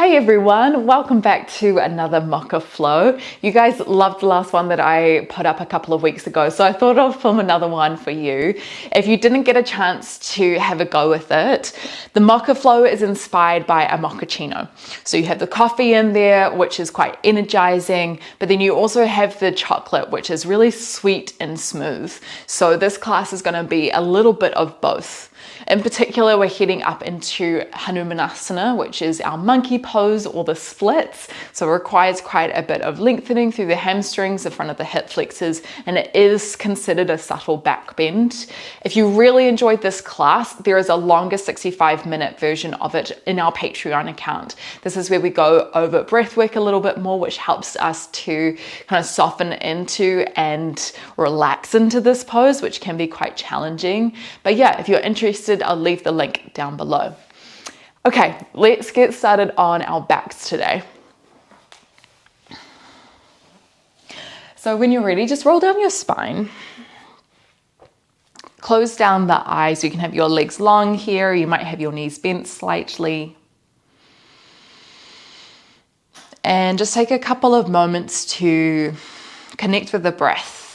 Hi everyone, welcome back to another Mocha flow. You guys loved the last one that I put up a couple of weeks ago, so I thought I'll film another one for you. If you didn't get a chance to have a go with it, the Mocha flow is inspired by a mochaccino. So you have the coffee in there, which is quite energizing, but then you also have the chocolate, which is really sweet and smooth. So this class is going to be a little bit of both. In particular, we're heading up into Hanumanasana, which is our monkey pose or the splits. So it requires quite a bit of lengthening through the hamstrings, the front of the hip flexors, and it is considered a subtle back bend. If you really enjoyed this class, there is a longer 65-minute version of it in our Patreon account. This is where we go over breathwork a little bit more, which helps us to kind of soften into and relax into this pose, which can be quite challenging. But yeah, if you're interested, I'll leave the link down below. Okay, let's get started on our backs today. So when you're ready, just roll down your spine. Close down the eyes. You can have your legs long here. You might have your knees bent slightly. And just take a couple of moments to connect with the breath.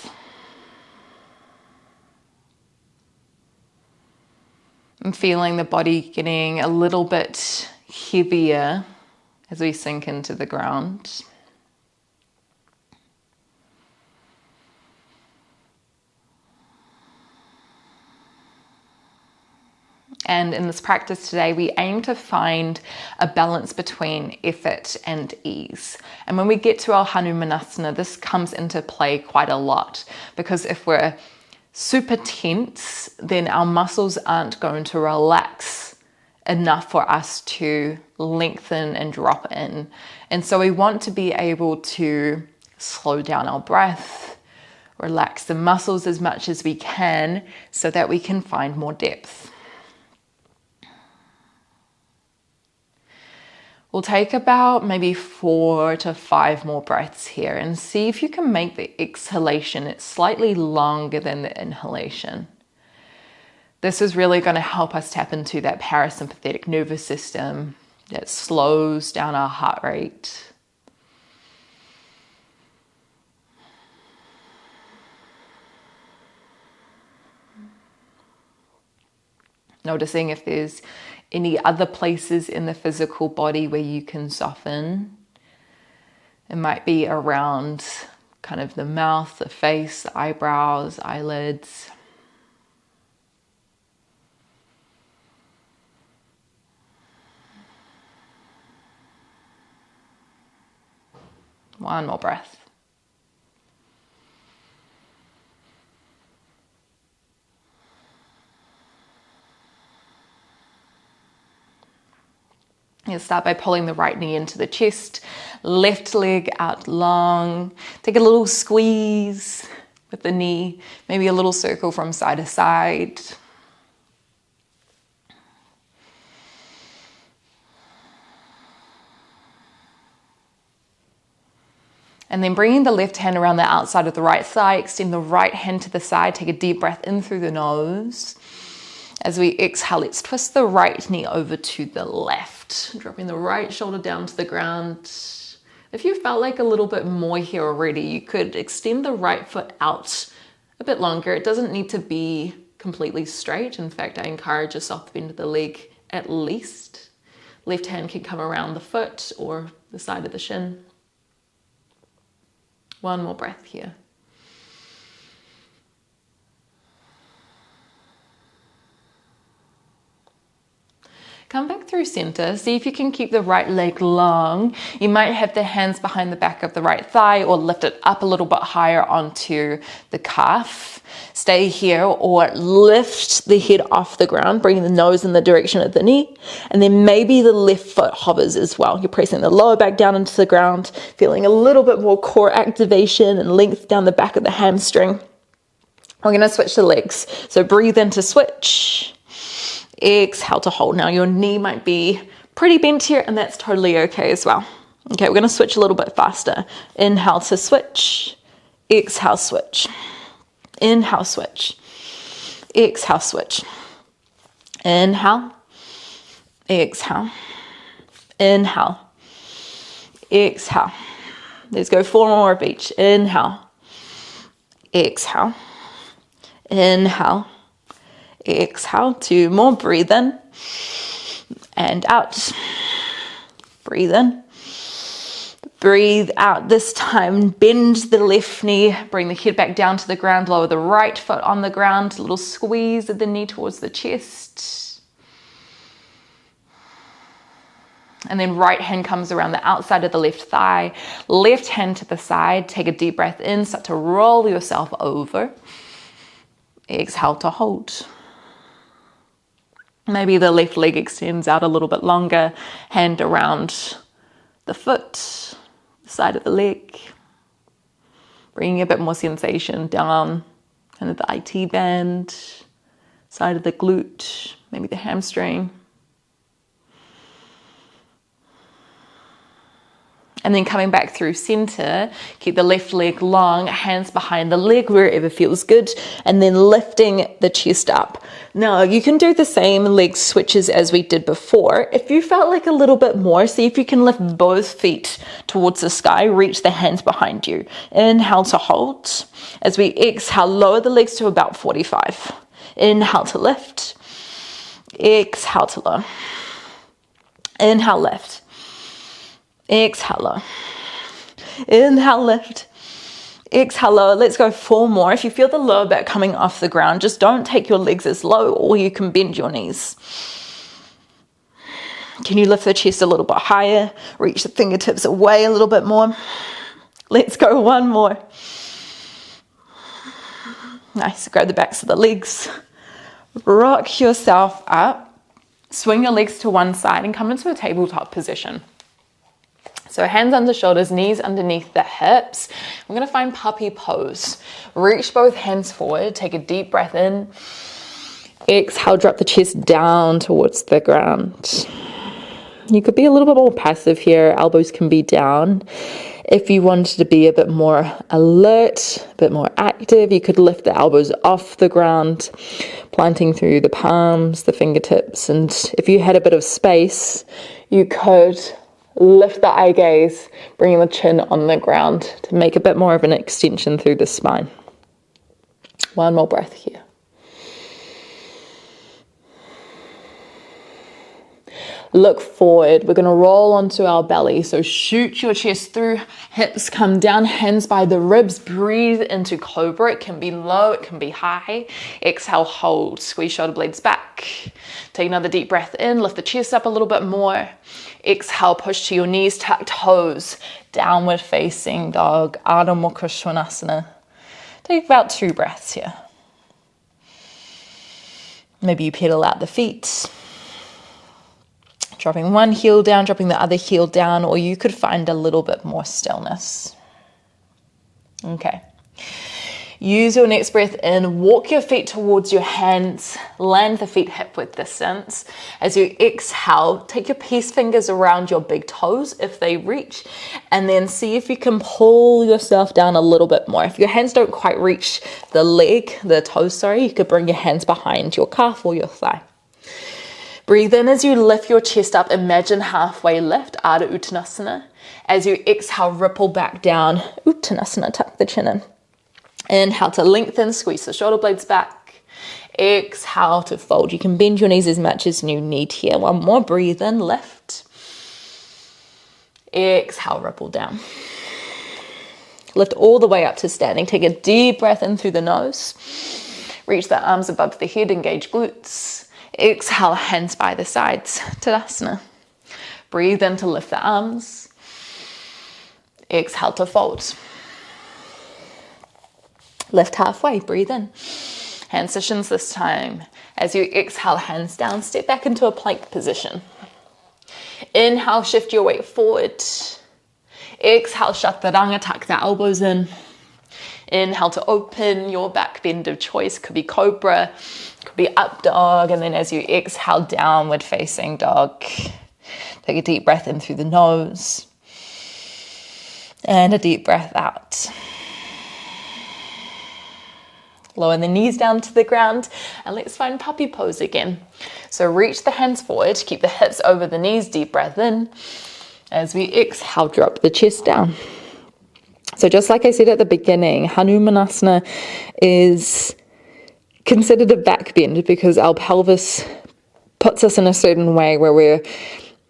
I'm feeling the body getting a little bit heavier as we sink into the ground. And in this practice today, we aim to find a balance between effort and ease. And when we get to our Hanumanasana, this comes into play quite a lot, because if we're super tense, then our muscles aren't going to relax enough for us to lengthen and drop in. And so we want to be able to slow down our breath, relax the muscles as much as we can so that we can find more depth. We'll take about maybe 4 to 5 more breaths here and see if you can make the exhalation it's slightly longer than the inhalation. This is really going to help us tap into that parasympathetic nervous system that slows down our heart rate. Noticing if there's any other places in the physical body where you can soften. It might be around kind of the mouth, the face, the eyebrows, eyelids. One more breath. You start by pulling the right knee into the chest, left leg out long. Take a little squeeze with the knee, maybe a little circle from side to side. And then bringing the left hand around the outside of the right thigh, extend the right hand to the side, take a deep breath in through the nose. As we exhale, let's twist the right knee over to the left, dropping the right shoulder down to the ground. If you felt like a little bit more here already, you could extend the right foot out a bit longer. It doesn't need to be completely straight. In fact, I encourage a soft bend of the leg at least. Left hand can come around the foot or the side of the shin. One more breath here. Come back through center. See if you can keep the right leg long. You might have the hands behind the back of the right thigh or lift it up a little bit higher onto the calf. Stay here or lift the head off the ground, bringing the nose in the direction of the knee. And then maybe the left foot hovers as well. You're pressing the lower back down into the ground, feeling a little bit more core activation and length down the back of the hamstring. We're going to switch the legs. So breathe in to switch. Exhale to hold. Now your knee might be pretty bent here and that's totally okay as well. Okay, we're going to switch a little bit faster. Inhale to switch. Exhale, switch. Inhale, switch. Exhale, switch. Inhale. Exhale. Inhale. exhale. Let's go 4 more of each. Inhale, exhale, inhale, exhale. 2 more, breathe in and out. Breathe in, breathe out. This time, bend the left knee, bring the head back down to the ground, lower the right foot on the ground, a little squeeze of the knee towards the chest. And then right hand comes around the outside of the left thigh, left hand to the side. Take a deep breath in, start to roll yourself over. Exhale to hold. Maybe the left leg extends out a little bit longer, hand around the foot, the side of the leg. Bringing a bit more sensation down kind of the IT band, side of the glute, maybe the hamstring. And then coming back through center, keep the left leg long, hands behind the leg wherever feels good, and then lifting the chest up. Now, you can do the same leg switches as we did before. If you felt like a little bit more, see if you can lift both feet towards the sky, reach the hands behind you. Inhale to hold. As we exhale, lower the legs to about 45. Inhale to lift. Exhale to lower. Inhale, lift. Exhale, low. Inhale, lift. Exhale, lower. Let's go 4 more. If you feel the lower back coming off the ground, just don't take your legs as low, or you can bend your knees. Can you lift the chest a little bit higher? Reach the fingertips away a little bit more. Let's go 1 more. Nice. Grab the backs of the legs. Rock yourself up. Swing your legs to one side and come into a tabletop position. So hands under shoulders, knees underneath the hips. We're going to find puppy pose. Reach both hands forward. Take a deep breath in. Exhale, drop the chest down towards the ground. You could be a little bit more passive here. Elbows can be down. If you wanted to be a bit more alert, a bit more active, you could lift the elbows off the ground, planting through the palms, the fingertips. And if you had a bit of space, you could lift the eye gaze, bringing the chin on the ground to make a bit more of an extension through the spine. 1 more breath here. Look forward. We're going to roll onto our belly. So shoot your chest through, hips come down, hands by the ribs. Breathe into cobra. It can be low, it can be high. Exhale, hold. Squeeze shoulder blades back. Take another deep breath in. Lift the chest up a little bit more. Exhale, push to your knees, tuck toes. Downward facing dog. Hanumanasana. Take about 2 breaths here. Maybe you pedal out the feet. Dropping one heel down, dropping the other heel down, or you could find a little bit more stillness. Okay. Use your next breath in, walk your feet towards your hands, land the feet hip width distance. As you exhale, take your peace fingers around your big toes if they reach, and then see if you can pull yourself down a little bit more. If your hands don't quite reach the toes, you could bring your hands behind your calf or your thigh. Breathe in as you lift your chest up. Imagine halfway lift, Ardha Uttanasana. As you exhale, ripple back down, Uttanasana, tuck the chin in. Inhale to lengthen, squeeze the shoulder blades back. Exhale to fold. You can bend your knees as much as you need here. 1 more, breathe in, lift. Exhale, ripple down. Lift all the way up to standing. Take a deep breath in through the nose. Reach the arms above the head, engage glutes. Exhale, hands by the sides, Tadasana. Breathe in to lift the arms. Exhale to fold. Lift halfway, breathe in. Hand positions this time. As you exhale, hands down, step back into a plank position. Inhale, shift your weight forward. Exhale, chaturanga, tuck the elbows in. Inhale to open your back bend of choice. Could be cobra, could be up dog. And then as you exhale, downward facing dog. Take a deep breath in through the nose. And a deep breath out. Lower the knees down to the ground. And let's find puppy pose again. So reach the hands forward. Keep the hips over the knees. Deep breath in. As we exhale, drop the chest down. So just like I said at the beginning, Hanumanasana is considered a back bend because our pelvis puts us in a certain way where we're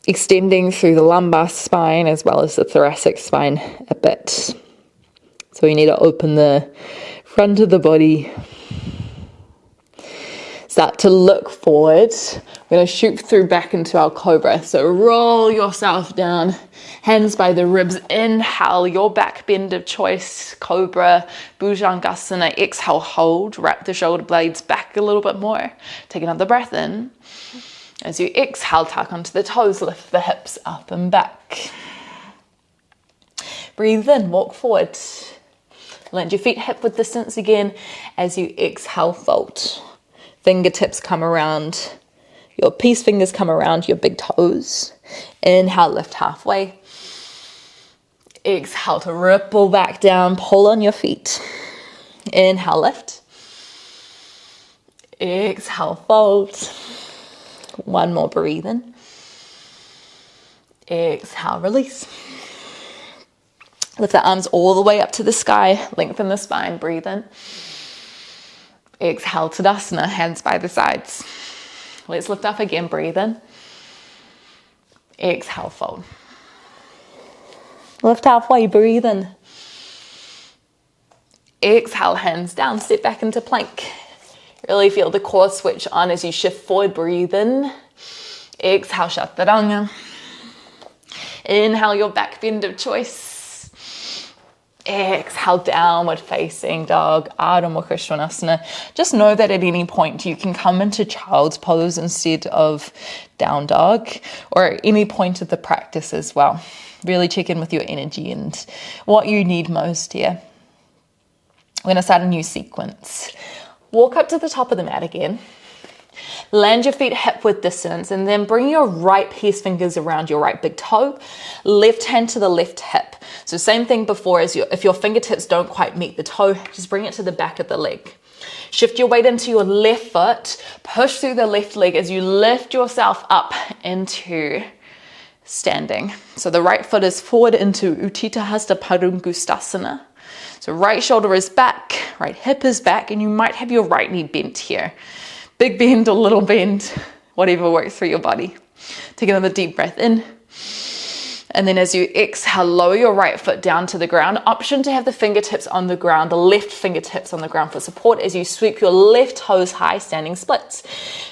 extending through the lumbar spine as well as the thoracic spine a bit. So we need to open the front of the body. Start to look forward. We're going to shoot through back into our cobra. So roll yourself down, hands by the ribs. Inhale, your back bend of choice, cobra, bhujangasana. Exhale, hold. Wrap the shoulder blades back a little bit more. Take another breath in. As you exhale, tuck onto the toes, lift the hips up and back. Breathe in, walk forward. Land your feet hip width distance again. As you exhale, fold. Fingertips come around, your peace fingers come around your big toes. Inhale, lift halfway. Exhale to ripple back down, pull on your feet. Inhale, lift. Exhale, fold. One more, breathe in. Exhale, release. Lift the arms all the way up to the sky, lengthen the spine, breathe in. Exhale, Tadasana, hands by the sides. Let's lift up again, breathe in. Exhale, fold. Lift halfway, breathe in. Exhale, hands down, step back into plank. Really feel the core switch on as you shift forward, breathe in. Exhale, Chaturanga. Inhale, your back bend of choice. Exhale, downward facing dog, Ardha Mukha Svanasana. Just know that at any point you can come into child's pose instead of down dog, or at any point of the practice as well. Really check in with your energy and what you need most here. We're going to start a new sequence. Walk up to the top of the mat again. Land your feet hip width distance and then bring your right peace fingers around your right big toe, left hand to the left hip. So same thing before as if your fingertips don't quite meet the toe, just bring it to the back of the leg. Shift your weight into your left foot, push through the left leg as you lift yourself up into standing. So the right foot is forward into Utthita Hasta Padangusthasana. So right shoulder is back, right hip is back, and you might have your right knee bent here. Big bend or little bend, whatever works for your body. Take another deep breath in. And then as you exhale, lower your right foot down to the ground. Option to have the fingertips on the ground, the left fingertips on the ground for support as you sweep your left toes high, standing splits.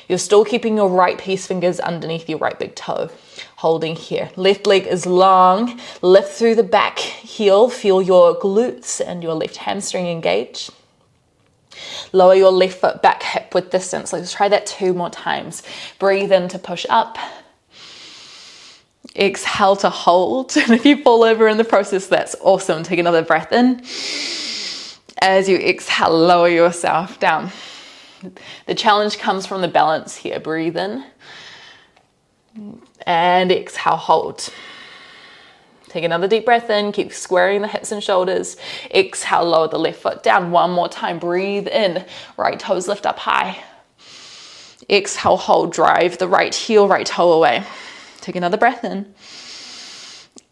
You're still keeping your right peace fingers underneath your right big toe. Holding here. Left leg is long. Lift through the back heel. Feel your glutes and your left hamstring engage. Lower your left foot back hip width distance. Let's try that 2 more times. Breathe in to push up. Exhale to hold. And if you fall over in the process, that's awesome. Take another breath in. As you exhale, lower yourself down. The challenge comes from the balance here. Breathe in. And exhale, hold. Take another deep breath in, keep squaring the hips and shoulders. Exhale, lower the left foot down. One more time, breathe in. Right toes lift up high. Exhale, hold, drive the right heel, right toe away. Take another breath in.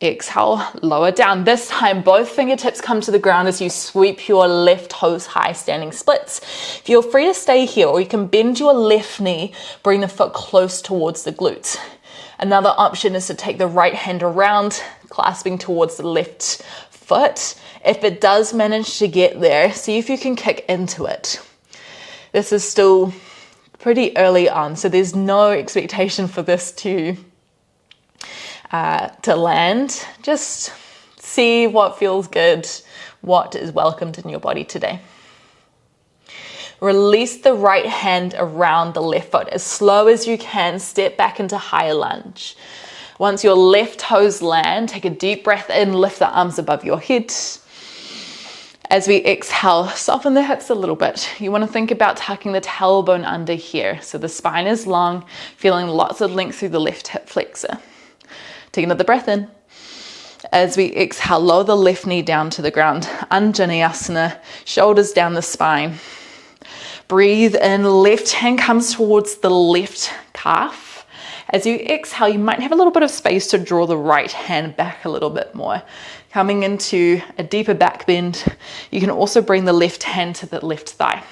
Exhale, lower down. This time, both fingertips come to the ground as you sweep your left toes high, standing splits. Feel free to stay here, or you can bend your left knee, bring the foot close towards the glutes. Another option is to take the right hand around, clasping towards the left foot. If it does manage to get there, see if you can kick into it. This is still pretty early on, so there's no expectation for this to land. Just see what feels good, what is welcomed in your body today. Release the right hand around the left foot. As slow as you can, step back into higher lunge. Once your left toes land, take a deep breath in, lift the arms above your head. As we exhale, soften the hips a little bit. You want to think about tucking the tailbone under here. So the spine is long, feeling lots of length through the left hip flexor. Take another breath in. As we exhale, lower the left knee down to the ground. Anjaneyasana, shoulders down the spine. Breathe in, left hand comes towards the left calf. As you exhale, you might have a little bit of space to draw the right hand back a little bit more. Coming into a deeper back bend. You can also bring the left hand to the left thigh.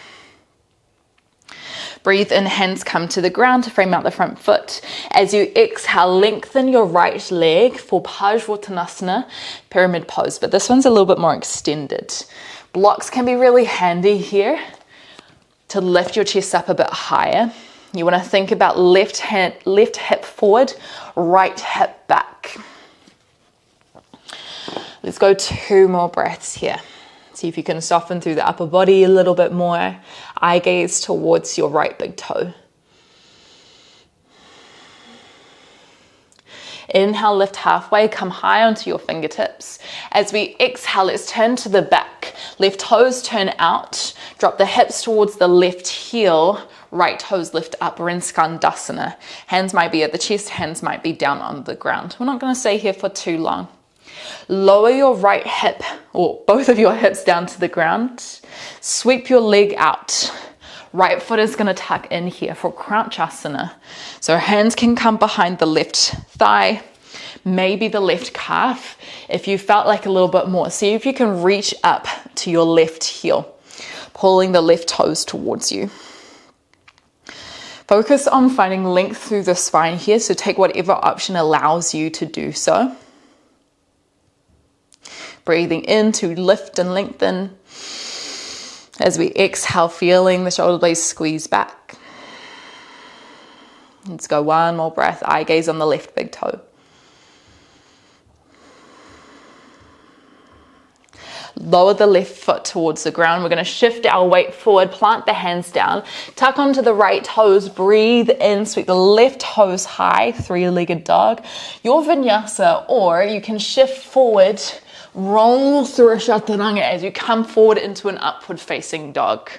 Breathe in, hands come to the ground to frame out the front foot. As you exhale, lengthen your right leg for Parsvottanasana, pyramid pose, but this one's a little bit more extended. Blocks can be really handy here to lift your chest up a bit higher. You want to think about left hip forward, right hip back. Let's go 2 more breaths here. See if you can soften through the upper body a little bit more. Eye gaze towards your right big toe. Inhale, lift halfway, come high onto your fingertips. As we exhale, let's turn to the back. Left toes turn out. Drop the hips towards the left heel. Right toes lift up. We're in Skandasana. Hands might be at the chest, hands might be down on the ground. We're not going to stay here for too long. Lower your right hip, or both of your hips, down to the ground. Sweep your leg out. Right foot is going to tuck in here for Kranchasana. So hands can come behind the left thigh, maybe the left calf. If you felt like a little bit more, see if you can reach up to your left heel, pulling the left toes towards you. Focus on finding length through the spine here, so take whatever option allows you to do so. Breathing in to lift and lengthen. As we exhale, feeling the shoulder blades squeeze back. Let's go 1 more breath. Eye gaze on the left big toe. Lower the left foot towards the ground. We're going to shift our weight forward, plant the hands down, tuck onto the right toes, breathe in, sweep the left toes high, 3-legged dog. Your vinyasa, or you can shift forward, roll through a chaturanga as you come forward into an upward facing dog.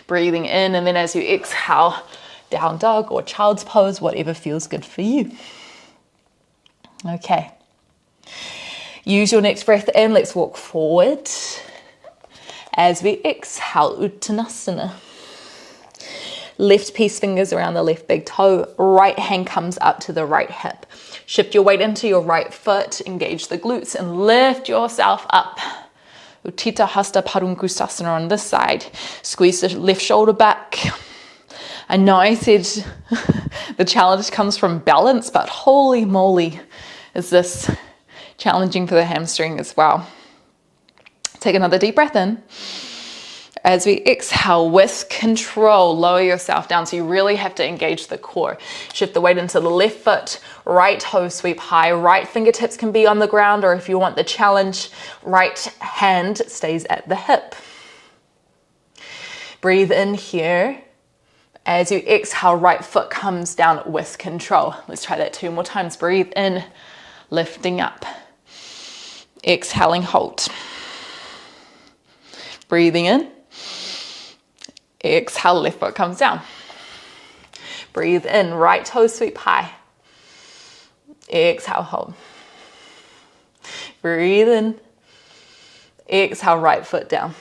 Breathing in, and then as you exhale, down dog or child's pose, whatever feels good for you. Okay. Use your next breath in. Let's walk forward. As we exhale, Uttanasana. Left peace fingers around the left big toe. Right hand comes up to the right hip. Shift your weight into your right foot. Engage the glutes and lift yourself up. Utthita Hasta Padangusthasana on this side. Squeeze the left shoulder back. I know I said the challenge comes from balance, but holy moly, is this challenging for the hamstring as well. Take another deep breath in. As we exhale, with control, lower yourself down. So you really have to engage the core. Shift the weight into the left foot, right toe sweep high, right fingertips can be on the ground, or if you want the challenge, right hand stays at the hip. Breathe in here. As you exhale, right foot comes down with control. Let's try that 2 more times. Breathe in, lifting up. Exhaling, hold. Breathing in. Exhale, left foot comes down. Breathe in, right toe sweep high. Exhale, hold. Breathe in. Exhale, right foot down.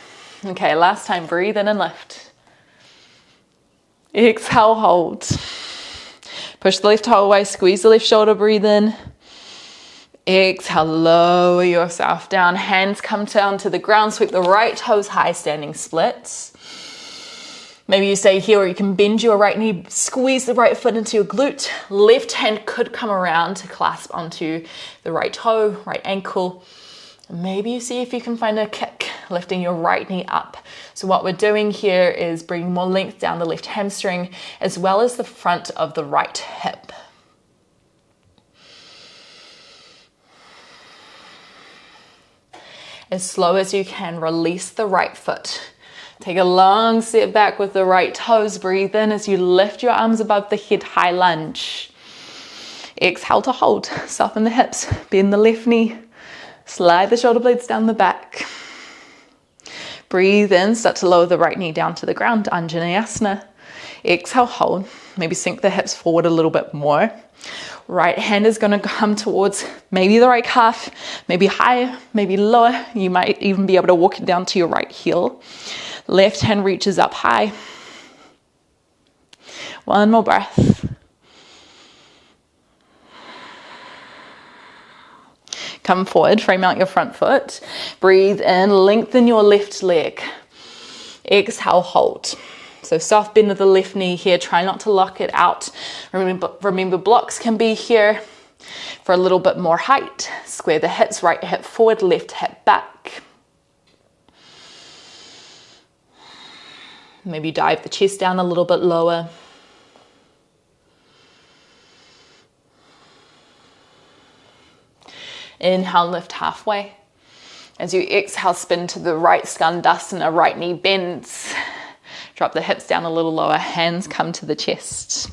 Okay, last time, breathe in and lift. Exhale, hold. Push the left toe away, squeeze the left shoulder, breathe in. Exhale, lower yourself down. Hands come down to the ground, sweep the right toes high, standing splits. Maybe you stay here, or you can bend your right knee, squeeze the right foot into your glute. Left hand could come around to clasp onto the right toe, right ankle. Maybe you see if you can find a kick, lifting your right knee up. So what we're doing here is bringing more length down the left hamstring, as well as the front of the right hip. As slow as you can, release the right foot. Take a long step back with the right toes. Breathe in as you lift your arms above the head, high lunge. Exhale to hold. Soften the hips, bend the left knee. Slide the shoulder blades down the back. Breathe in, start to lower the right knee down to the ground, Anjaneyasana. Exhale, hold. Maybe sink the hips forward a little bit more. Right hand is going to come towards maybe the right calf, maybe higher, maybe lower. You might even be able to walk it down to your right heel. Left hand reaches up high. 1 more breath. Come forward, frame out your front foot. Breathe in, lengthen your left leg. Exhale, hold. So soft bend of the left knee here. Try not to lock it out. Remember blocks can be here for a little bit more height. Square the hips, right hip forward, left hip back. Maybe dive the chest down a little bit lower. Inhale, lift halfway. As you exhale, spin to the right, Skandasana, right knee bends. Drop the hips down a little lower, hands come to the chest.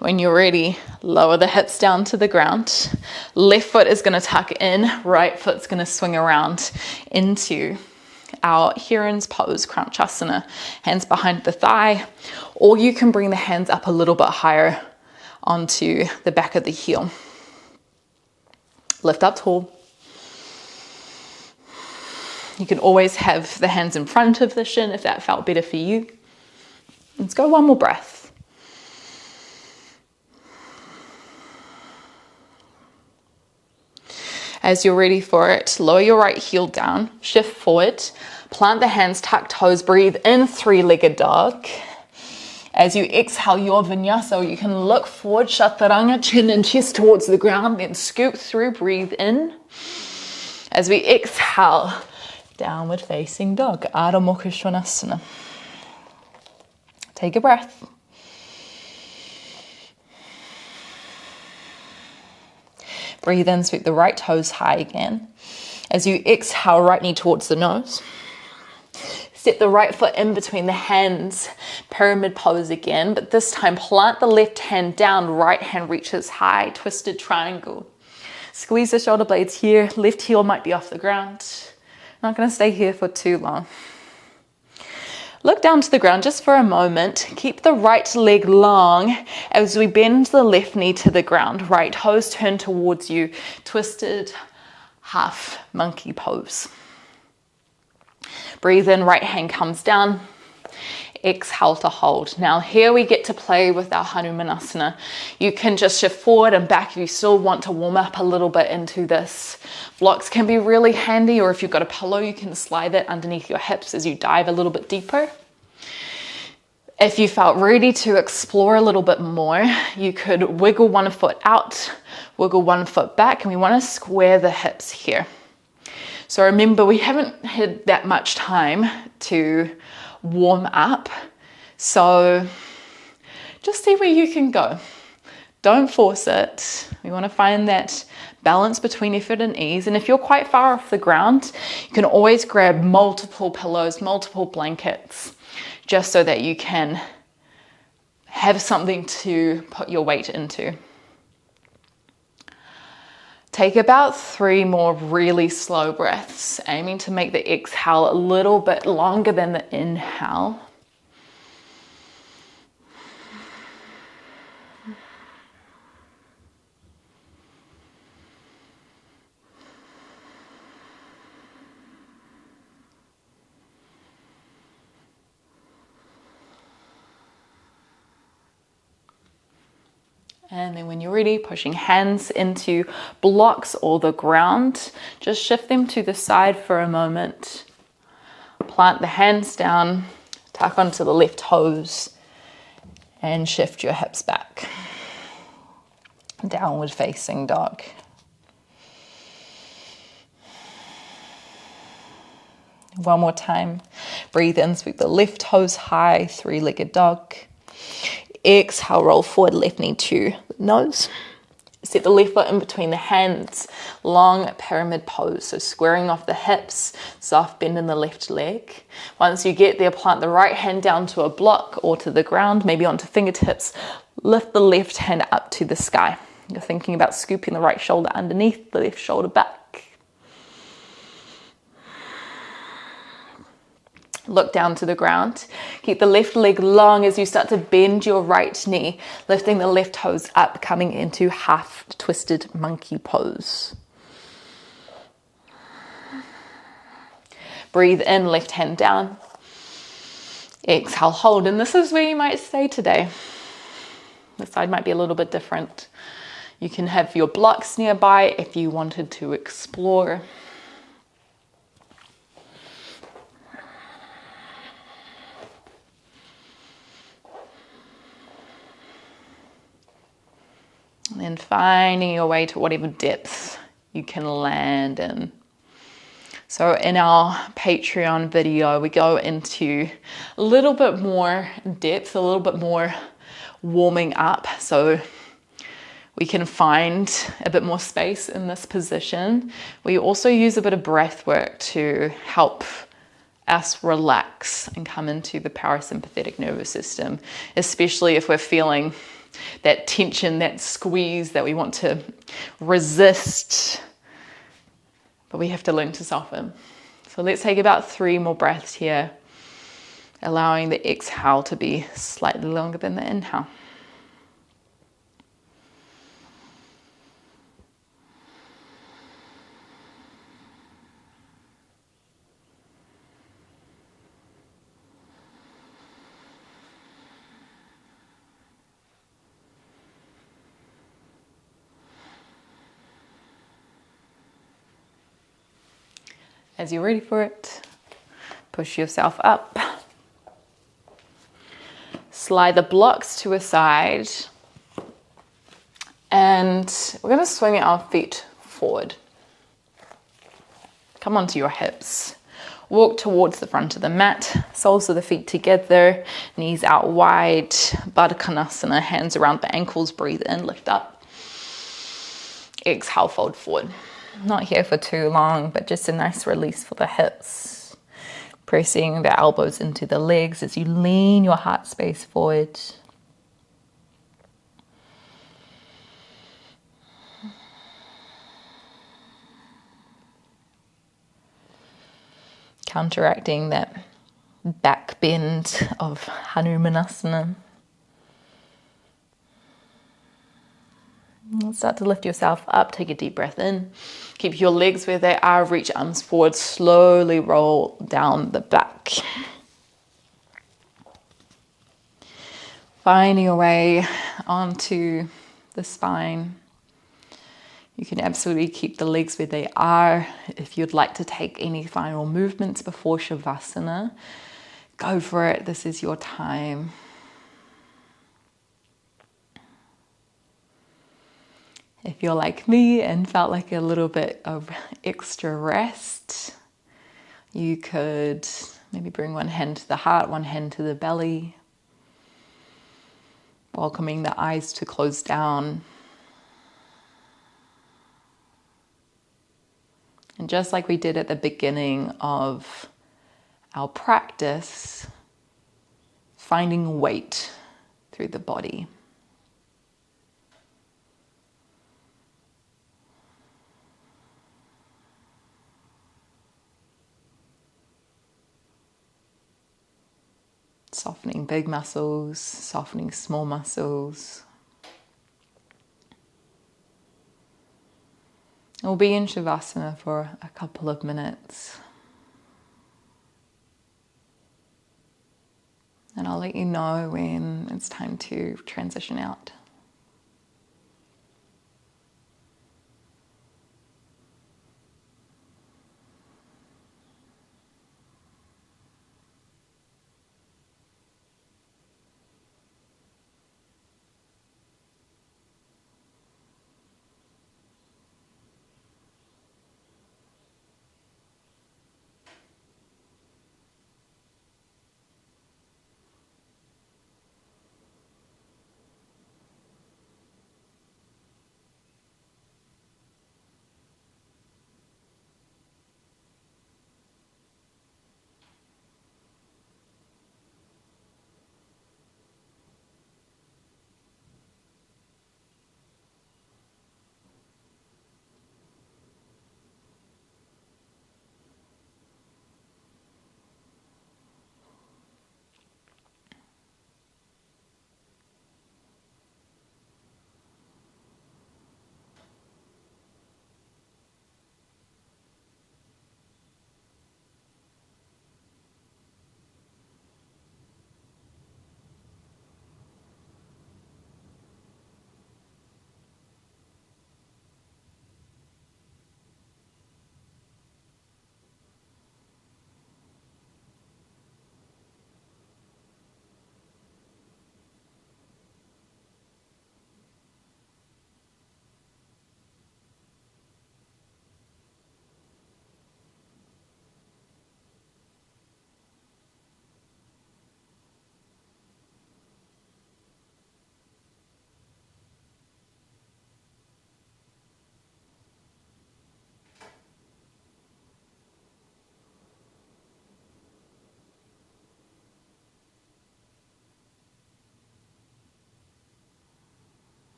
When you're ready, lower the hips down to the ground. Left foot is going to tuck in, right foot's going to swing around into our Heron's Pose, Crunchasana. Hands behind the thigh, or you can bring the hands up a little bit higher onto the back of the heel. Lift up tall. You can always have the hands in front of the shin if that felt better for you. Let's go one more breath. As you're ready for it, lower your right heel down, shift forward, plant the hands, tuck toes, breathe in, three-legged dog. As you exhale your vinyasa, you can look forward, chaturanga, chin and chest towards the ground, then scoop through, breathe in. As we exhale, downward facing dog, Adho Mukha Svanasana. Take a breath. Breathe in, sweep the right toes high again. As you exhale, right knee towards the nose. Step the right foot in between the hands, pyramid pose again, but this time plant the left hand down, right hand reaches high, twisted triangle. Squeeze the shoulder blades here, left heel might be off the ground. Not going to stay here for too long. Look down to the ground just for a moment. Keep the right leg long as we bend the left knee to the ground. Right toes turn towards you, twisted half monkey pose. Breathe in, right hand comes down. Exhale to hold. Now here we get to play with our Hanumanasana. You can just shift forward and back if you still want to warm up a little bit into this. Blocks can be really handy, or if you've got a pillow, you can slide that underneath your hips as you dive a little bit deeper. If you felt ready to explore a little bit more, you could wiggle one foot out, wiggle one foot back, and we want to square the hips here. So remember, we haven't had that much time to warm up, so just see where you can go. Don't force it. We want to find that balance between effort and ease. And if you're quite far off the ground, you can always grab multiple pillows, multiple blankets, just so that you can have something to put your weight into. Take about 3 more really slow breaths, aiming to make the exhale a little bit longer than the inhale. And then when you're ready, pushing hands into blocks or the ground, just shift them to the side for a moment. Plant the hands down, tuck onto the left toes, and shift your hips back. Downward facing dog. One more time. Breathe in, sweep the left toes high, three-legged dog. Exhale, roll forward, left knee to the nose. Set the left foot in between the hands, long pyramid pose, so squaring off the hips, soft bend in the left leg. Once you get there, plant the right hand down to a block or to the ground, maybe onto fingertips. Lift the left hand up to the sky. You're thinking about scooping the right shoulder underneath, the left shoulder back. Look down to the ground. Keep the left leg long as you start to bend your right knee, lifting the left toes up, coming into half twisted monkey pose. Breathe in, left hand down. Exhale, hold. And this is where you might stay today. The side might be a little bit different. You can have your blocks nearby if you wanted to explore. And then finding your way to whatever depth you can land in. So in our Patreon video, we go into a little bit more depth, a little bit more warming up, so we can find a bit more space in this position. We also use a bit of breath work to help us relax and come into the parasympathetic nervous system, especially if we're feeling that tension, that squeeze that we want to resist, but we have to learn to soften. So let's take about 3 more breaths here, allowing the exhale to be slightly longer than the inhale. As you're ready for it, push yourself up. Slide the blocks to a side. And we're going to swing our feet forward. Come onto your hips. Walk towards the front of the mat. Soles of the feet together. Knees out wide. Hanumanasana, hands around the ankles. Breathe in, lift up. Exhale, fold forward. Not here for too long, but just a nice release for the hips. Pressing the elbows into the legs as you lean your heart space forward. Counteracting that back bend of Hanumanasana. Start to lift yourself up, take a deep breath in. Keep your legs where they are, reach arms forward, slowly roll down the back. Finding your way onto the spine. You can absolutely keep the legs where they are. If you'd like to take any final movements before Shavasana, go for it. This is your time. If you're like me and felt like a little bit of extra rest, you could maybe bring one hand to the heart, one hand to the belly, welcoming the eyes to close down. And just like we did at the beginning of our practice, finding weight through the body. Softening big muscles, softening small muscles. We'll be in Shavasana for a couple of minutes. And I'll let you know when it's time to transition out.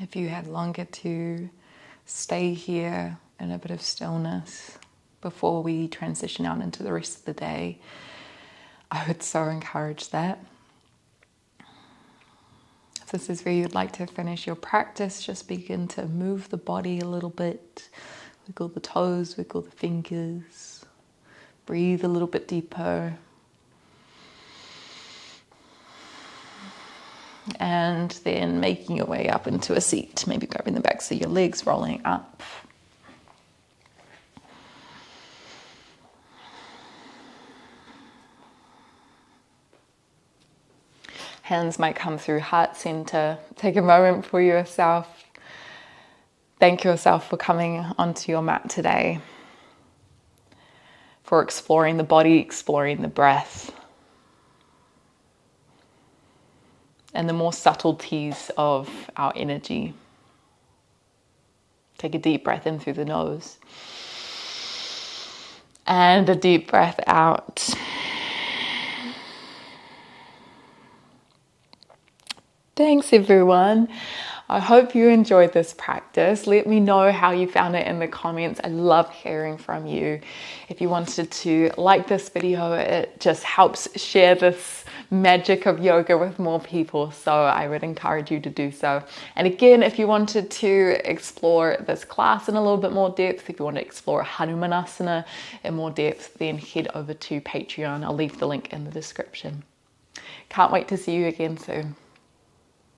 if you had longer to stay here in a bit of stillness before we transition out into the rest of the day, I would so encourage that. If this is where you'd like to finish your practice, just begin to move the body a little bit. Wiggle the toes, wiggle the fingers. Breathe a little bit deeper. And then making your way up into a seat, maybe grabbing the backs of your legs, rolling up. Hands might come through heart center. Take a moment for yourself. Thank yourself for coming onto your mat today, for exploring the body, exploring the breath, and the more subtleties of our energy. Take a deep breath in through the nose and a deep breath out. Thanks everyone. I hope you enjoyed this practice. Let me know how you found it in the comments. I love hearing from you. If you wanted to like this video, it just helps share this magic of yoga with more people. So I would encourage you to do so. And again, if you wanted to explore this class in a little bit more depth, if you want to explore Hanumanasana in more depth, then head over to Patreon. I'll leave the link in the description. Can't wait to see you again soon.